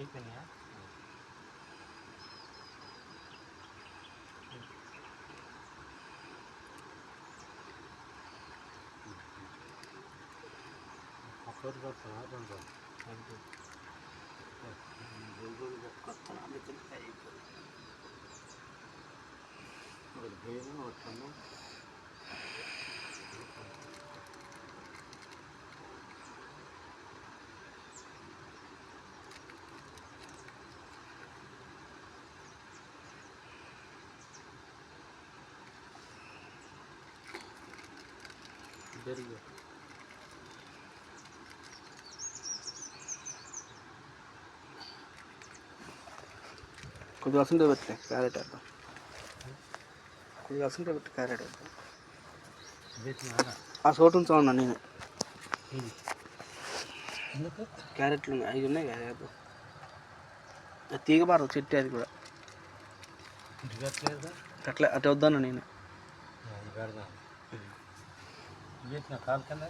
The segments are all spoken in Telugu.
అయిపోయినాయా? ఒకటి కొడతావా? రెండు రెండు కొత్త ఒకటి పేరు వస్తాను. జరిగే కొద్దిగా వస్తుంటే పెట్టలే క్యారెట్ వేద్దాం. కొద్దిగా వస్తుంటే పెట్టి క్యారెట్ వేద్దాం. ఆ చోటు ఉంచామన్నా నేను క్యారెట్లు ఉన్నాయి, అవి ఉన్నాయి కదా వేద్దాం. అది తీగబారు చెట్టు అది కూడా అట్లా అటు వద్దన్నా నేను కాలు కింద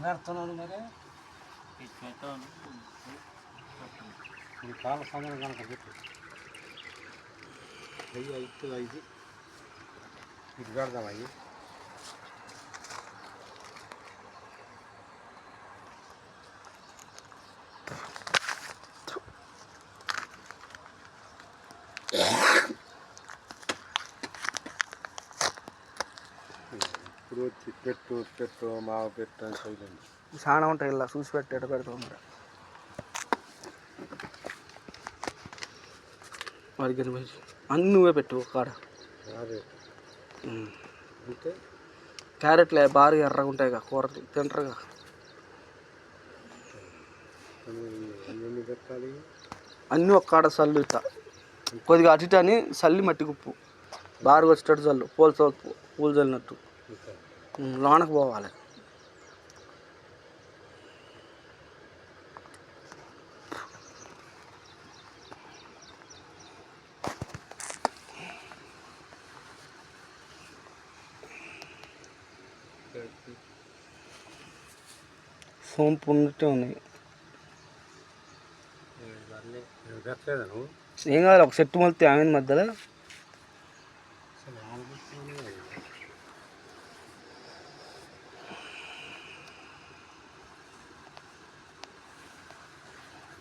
పెడుతున్నాను. మరి ఈ కాళ్ళ సమయం కనుక పెట్టు అయ్యి అయితే అయ్యి ఇటు పెడదాం. అయ్యి ఇప్పుడు వచ్చి పెట్టు పెట్టు మావ పెట్టు అని చదివింది. చాలా ఉంటాయి ఇలా చూసి పెట్టి ఎట పెడతాం. మరి వాడికి అన్నీ నువ్వే పెట్టు ఒక కాడ. అదే అంటే క్యారెట్లే బాగా ఎర్రగా ఉంటాయి కదా, కూర తింటారుగా. అన్నీ పెట్టాలి. అన్నీ ఒక కాడ చల్లు ఇట్లా కొద్దిగా అటు ఇటు అని చల్లి మట్టి కుప్పు బాగా వచ్చేటట్టు చల్లు. పూలు చల్లినట్టు లోనకు పోవాలి. సోంపు ఉన్నట్టే ఉన్నాయి. ఏం కాదు, ఒక చెట్టు మొలితే ఆమె మధ్యలో